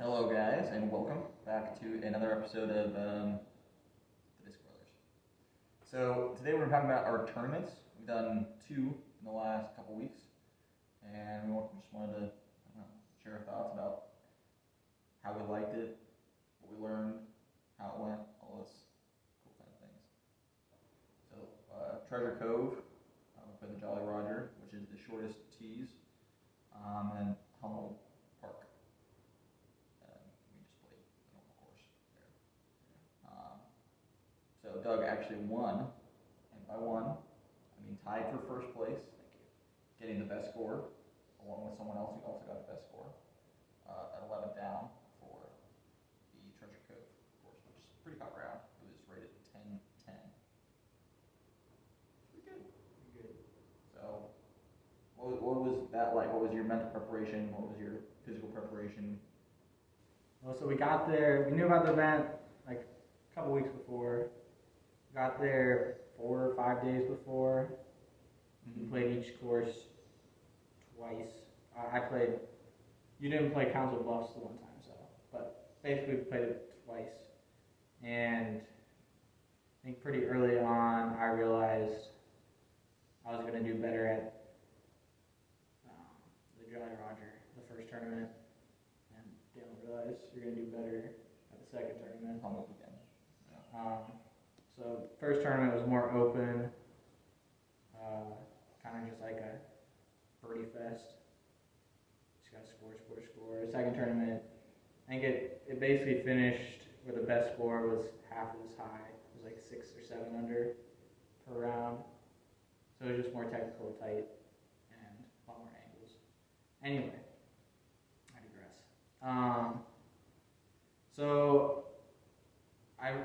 Hello, guys, and welcome back to another episode of the Disc Brothers. So today we're talking about our tournaments. We've done two in the last couple weeks, and we just wanted to share our thoughts about how we liked it, what we learned, how it went, all those cool kind of things. So Treasure Cove, we played the Jolly Roger, which is the shortest tees, and Hummel Park. We just played the normal course there. So Doug actually won, and by one, I mean tied for first place. Thank you. Getting the best score, along with someone else who also got the best score, at 11 down for the Treasure Cove course, which is a pretty hot round. It was rated 10-10. Pretty good. Pretty good. So, what was that like? What was your mental preparation? What was your physical preparation? Well, so we got there, we knew about the event like a couple weeks before. Got there 4 or 5 days before. We played each course twice. You didn't play Council Bluffs the one time, but basically we played it twice. And I think pretty early on I realized I was going to do better at the Jolly Roger, the first tournament. And didn't realize you're going to do better at the second tournament. Almost again. Yeah. So first tournament was more open, kind of just like a birdie fest. Just got score. Second tournament, I think it basically finished where the best score was half as high. It was like 6 or 7 under per round. So it was just more technical, tight, and a lot more angles. Anyway, I digress. So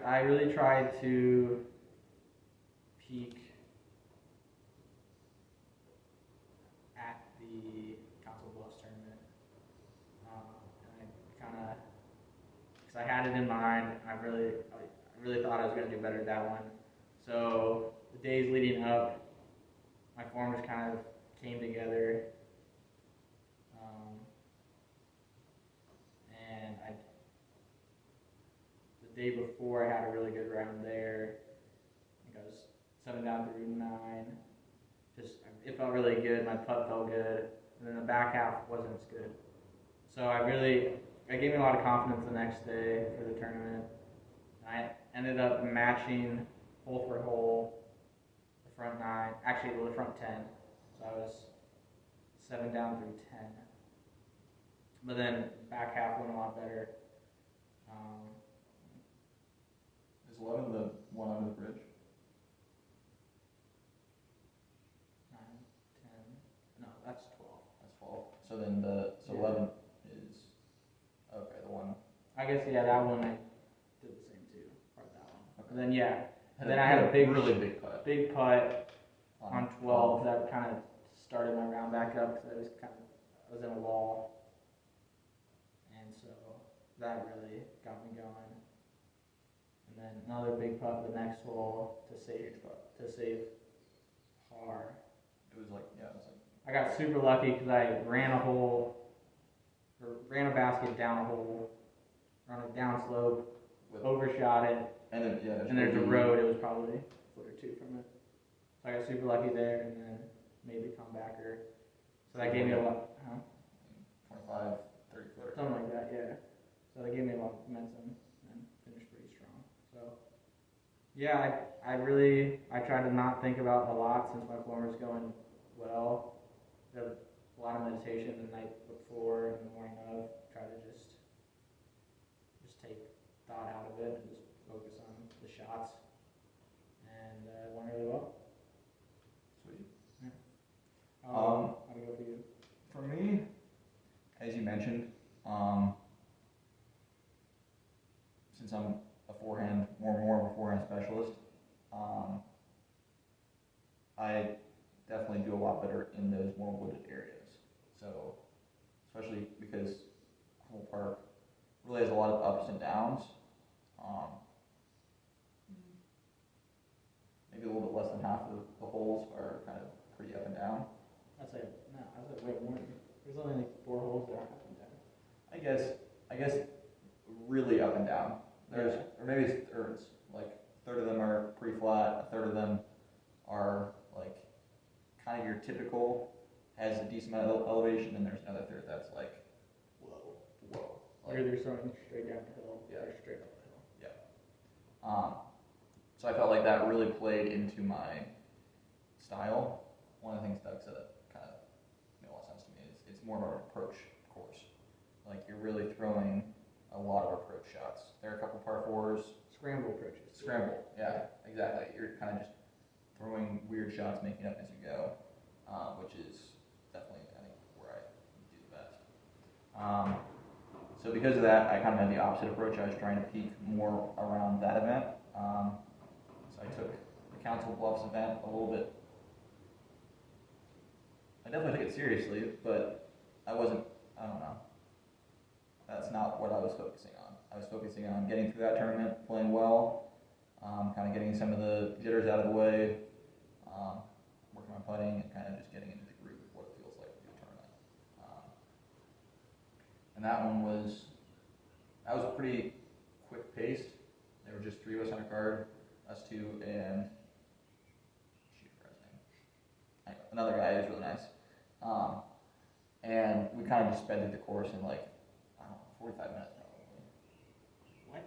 I really tried to peak at the Council Bluffs tournament, and I kind of, because I had it in mind, I really thought I was going to do better at that one. So the days leading up, my form just kind of came together, and the day before I had a really good round there. I think I was 7 down through 9. It felt really good. My putt felt good, and then the back half wasn't as good. So it gave me a lot of confidence the next day for the tournament. I ended up matching hole for hole the front 9, the front 10. So I was 7 down through 10. But then back half went a lot better. Is 11 the one under the bridge? 9, 10. No, that's 12. That's 12. So then 11 is the one. I guess that one I did the same too. Part that one. Okay. And then I had a really big putt. Big putt on 12 that kind of started my round back up because I was in a wall, and so that really got me going. And then another big putt the next hole to save par. It was like I got super lucky because I ran a basket down a hole, on a down slope, overshot it, and then and there's a road. It was probably a foot or two from it. So I got super lucky there, and then made the comebacker. So that gave me a lot, 25, 30 footer. something like that, yeah. So that gave me a lot of momentum and finished pretty strong. So yeah, I tried to not think about a lot since my form was going well. Did a lot of meditation the night before and the morning of. Try to just take thought out of it and just focus on the shots. And it went really well. Sweet. Yeah. How do you go for you? For me, as you mentioned, since I'm more of a forehand specialist, I definitely do a lot better in those more wooded areas. So, especially because Hummel Park really has a lot of ups and downs. Maybe a little bit less than half of the holes are kind of pretty up and down. I'd say way more. There's only like 4 holes that are up and down. I guess I guess, really up and down. There's, or maybe it's thirds. Like, a third of them are pretty flat, a third of them are like kind of your typical, has a decent amount of elevation, and there's another third that's like, whoa. Like, either throwing straight down the hill Yeah. or straight up the hill. So I felt like that really played into my style. One of the things Doug said that kind of made a lot of sense to me is it's more of an approach course. Like, you're really throwing a lot of approach shots. There are a couple par fours. Scramble approaches. Scramble, yeah, exactly. You're kind of just throwing weird shots, making up as you go, which is definitely, I think, where I do the best. So because of that, I kind of had the opposite approach. I was trying to peak more around that event. So I took the Council Bluffs event a little bit. I definitely took it seriously, but I don't know. That's not what I was focusing on. I was focusing on getting through that tournament, playing well, kind of getting some of the jitters out of the way, working on putting, and kind of just getting into the groove of what it feels like to do a tournament. And that was pretty quick paced. There were just 3 of us on a card, us 2 and another guy who was really nice. And we kind of just sped through the course in like, I don't know, 45 minutes probably. What?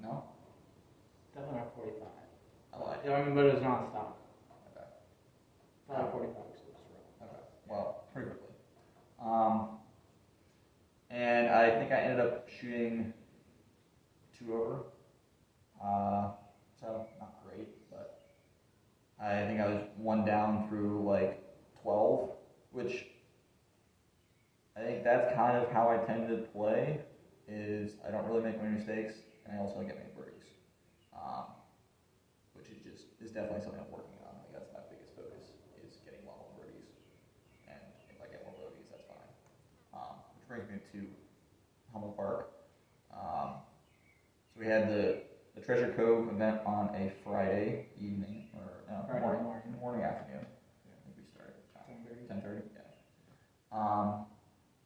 No? Definitely not 45. I lied. Yeah, I mean, but it was non-stop. Okay. Probably 45 because it was rough. Okay. Well, pretty quickly. And I think I ended up shooting 2 over. So not great, but I think I was 1 down through like 12, which I think that's kind of how I tend to play, is I don't really make many mistakes, and I also don't get many birdies, which is definitely something I'm working on. Like, that's my biggest focus, is getting more birdies, and if I get more birdies, that's fine. Which brings me to Hummel Park. So we had the Treasure Cove event on a Friday evening, or Friday morning afternoon. I think we started at 10:30. Yeah.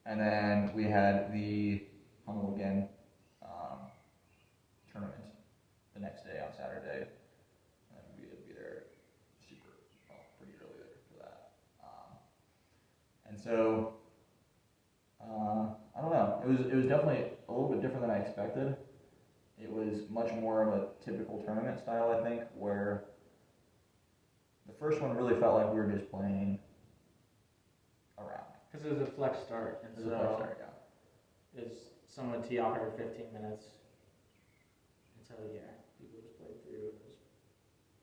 And then we had the Hummel again tournament the next day on Saturday, and we had to be there pretty early there for that. And so I don't know. It was definitely a little bit different than I expected. It was much more of a typical tournament style, I think, where the first one really felt like we were just playing around. Because it was a flex start, and It was a flex start, yeah. Is someone tee off every 15 minutes, and so people just played through.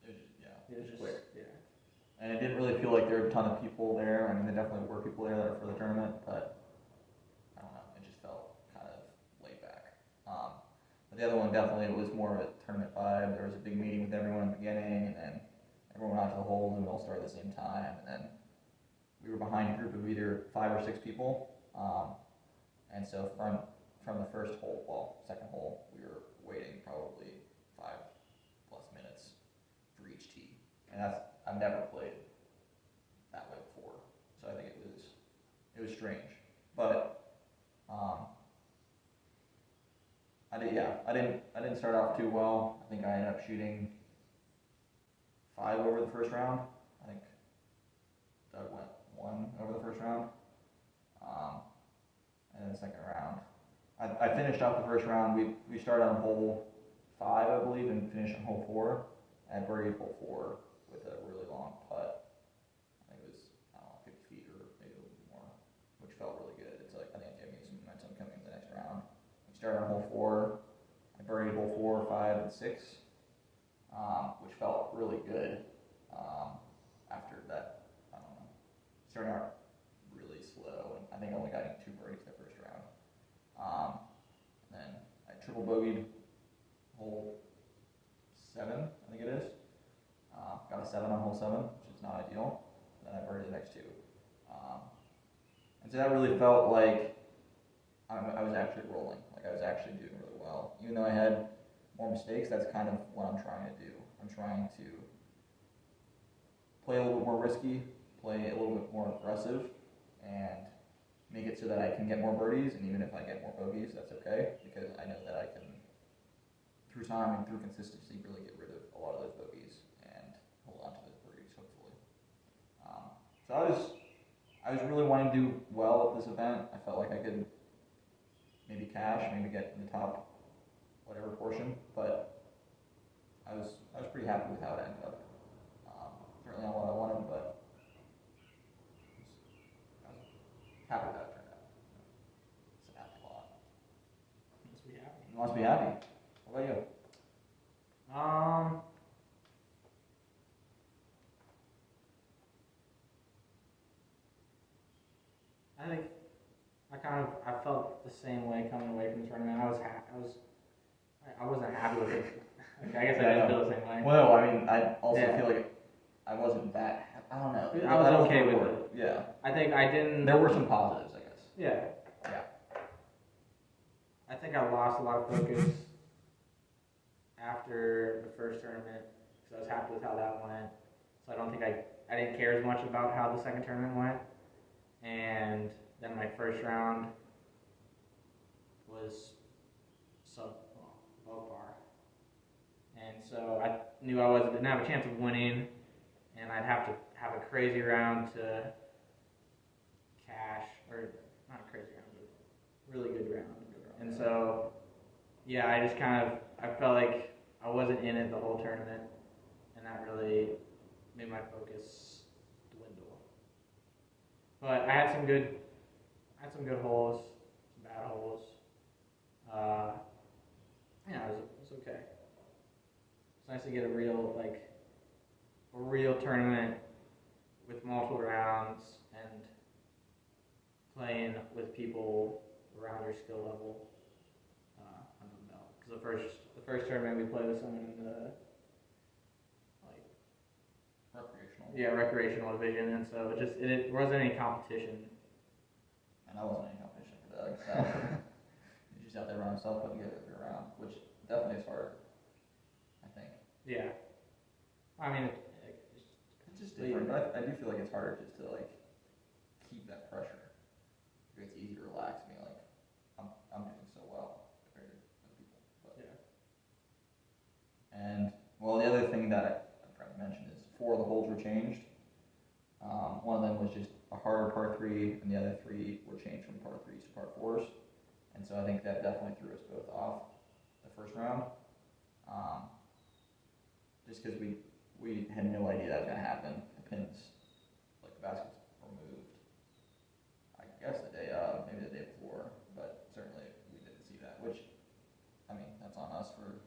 It was just quick. Yeah. And it didn't really feel like there were a ton of people there. I mean, there definitely were people there for the tournament, but I don't know, it just felt kind of laid back. But the other one definitely was more of a tournament vibe. There was a big meeting with everyone in the beginning, and then everyone went out to the holes, and we all started at the same time, and then we were behind a group of either 5 or 6 people, and so from the first hole, second hole, we were waiting probably 5+ minutes for each tee, and I've never played that way before, so I think it was strange, but I didn't start off too well. I think I ended up shooting 5 over the first round. I think Doug went 1 over the first round, and then the second round, I finished off the first round. We started on hole 5, I believe, and finished on hole 4. I birdied hole 4 with a really long putt. I think it was 50 feet or maybe a little bit more, which felt really good. It's like, I think it gave me some momentum coming in the next round. We started on hole 4. I birdied hole 4, 5, and 6, which felt really good. After that, I don't know, starting out really slow, and I think I only got 2 birdies the first round. And then I triple bogeyed hole 7, I think it is. Got a 7 on hole 7, which is not ideal. And then I birdied the next 2. And so that really felt like I was actually rolling, like I was actually doing really well. Even though I had more mistakes, that's kind of what I'm trying to do. I'm trying to play a little bit more risky, play a little bit more aggressive, and make it so that I can get more birdies, and even if I get more bogeys, that's okay, because I know that I can, through time and through consistency, really get rid of a lot of those bogeys and hold on to those birdies, hopefully. So I was really wanting to do well at this event. I felt like I could maybe cash, maybe get in the top whatever portion, but I was pretty happy with how it ended up. Certainly not what I wanted, but I was happy with how it turned out. It's happy a lot. Must be happy. You must be happy. What about you? I think I felt the same way coming away from the tournament. I wasn't happy with it. I guess I didn't feel the same way. Well, no, I mean, I also Yeah. feel like I wasn't that. I don't know. I was don't okay with report. it. Yeah. I think I didn't. There were some positives, I guess. Yeah. Yeah. I think I lost a lot of focus after the first tournament because I was happy with how that went. So I don't think I didn't care as much about how the second tournament went. And then my first round was above par. And so I knew didn't have a chance of winning, and I'd have to have a crazy round to cash, or not a crazy round, but really good round. And so, yeah, I felt like I wasn't in it the whole tournament, and that really made my focus dwindle. But I had some good holes, some bad holes. Yeah, it was okay. It's nice to get a real tournament with multiple rounds and playing with people around your skill level under the belt. Because the first tournament we played with someone in the recreational division, and so it wasn't any competition. And I wasn't any competition for that. So he's just out there by himself putting together a round, which definitely is hard, I think. Yeah. I mean, it's just different, but I do feel like it's harder just to keep that pressure. It's easy to relax, being like, I'm doing so well compared to other people. But. Yeah. And well, the other thing that I forgot to mention is 4 of the holes were changed. One of them was just a harder par 3, and the other 3 were changed from par 3s to par 4s. And so I think that definitely threw us both off the first round. Just because we had no idea that was going to happen. The pins, the baskets were moved, I guess the day of, maybe the day before, but certainly we didn't see that, which, I mean, that's on us for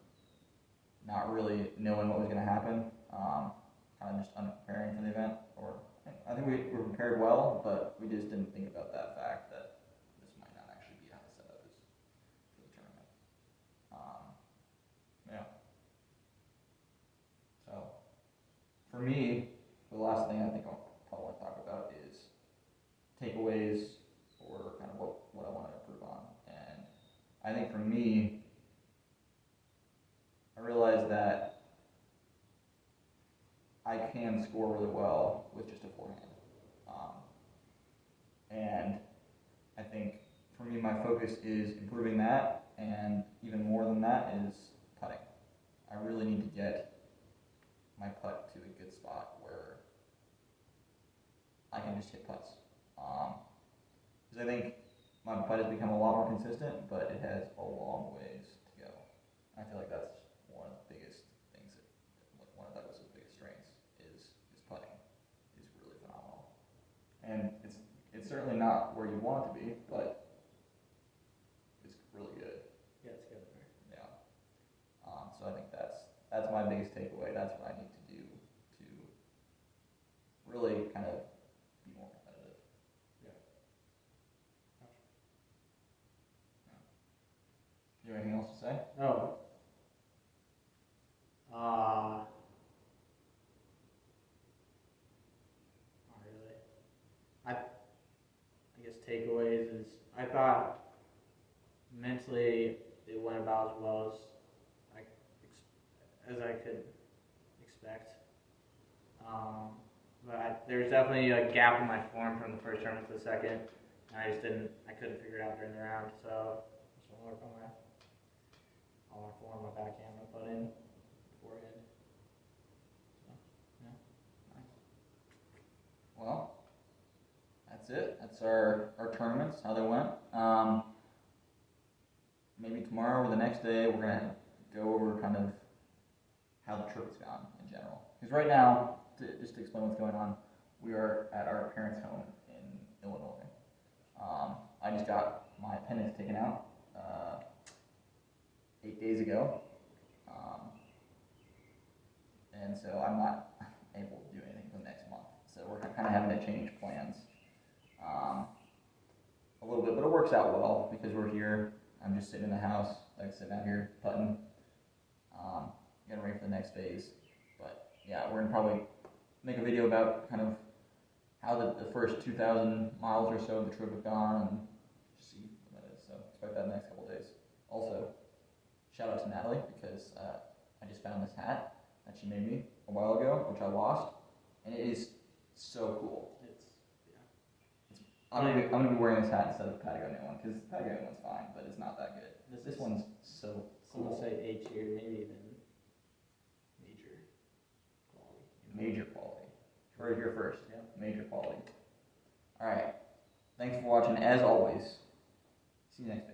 not really knowing what was going to happen, kind of just unpreparing for the event. I think we were prepared well, but we just didn't think about that fact that this might not actually be how the setup is for the tournament. Yeah. So, for me, the last thing I think I'll probably want to talk about is takeaways, or kind of what I want to improve on. And I think for me, I realized that I can score really well with just a forehand. And I think for me, my focus is improving that, and even more than that is putting. I really need to get my putt to a good spot where I can just hit putts. Because I think my putt has become a lot more consistent, but it has a long ways to go. I feel like that's one of the biggest things one of Douglas's biggest strengths is putting. Is really phenomenal, and it's certainly not where you want it to be, but it's really good. Yeah, it's good. Yeah. So I think that's my biggest takeaway. That's what I need to do to really kind of be more competitive. Yeah. Do you have anything else to say? Oh. Not really. I guess takeaways is I thought mentally it went about as well as I could expect. But there's definitely a gap in my form from the first tournament to the second, I couldn't figure it out during the round, so just want to work on all my form, my backhand, my putt in, forehand. So, yeah. Well, that's it. That's our tournaments, how they went. Maybe tomorrow or the next day we're going to go over kind of how the trip has gone in general. Because right now, just to explain what's going on, we are at our parents' home in Illinois. I just got my appendix taken out 8 days ago. And so I'm not able to do anything for the next month. So we're kind of having to change plans a little bit, but it works out well because we're here. I'm just sitting in the house, like sitting out here putting, getting ready for the next phase. But yeah, we're gonna probably make a video about kind of how the first 2,000 miles or so of the trip have gone and see what that is. So expect that in the next couple of days. Also, shout out to Natalie because I just found this hat that she made me a while ago, which I lost, and it is so cool. I'm gonna be wearing this hat instead of the Patagonia one because the Patagonia one's fine, but it's not that good. This one's so cool. Someone say A tier, maybe even major quality. Major quality. Heard it here first. Yeah. Major quality. All right. Thanks for watching. As always, see you next time.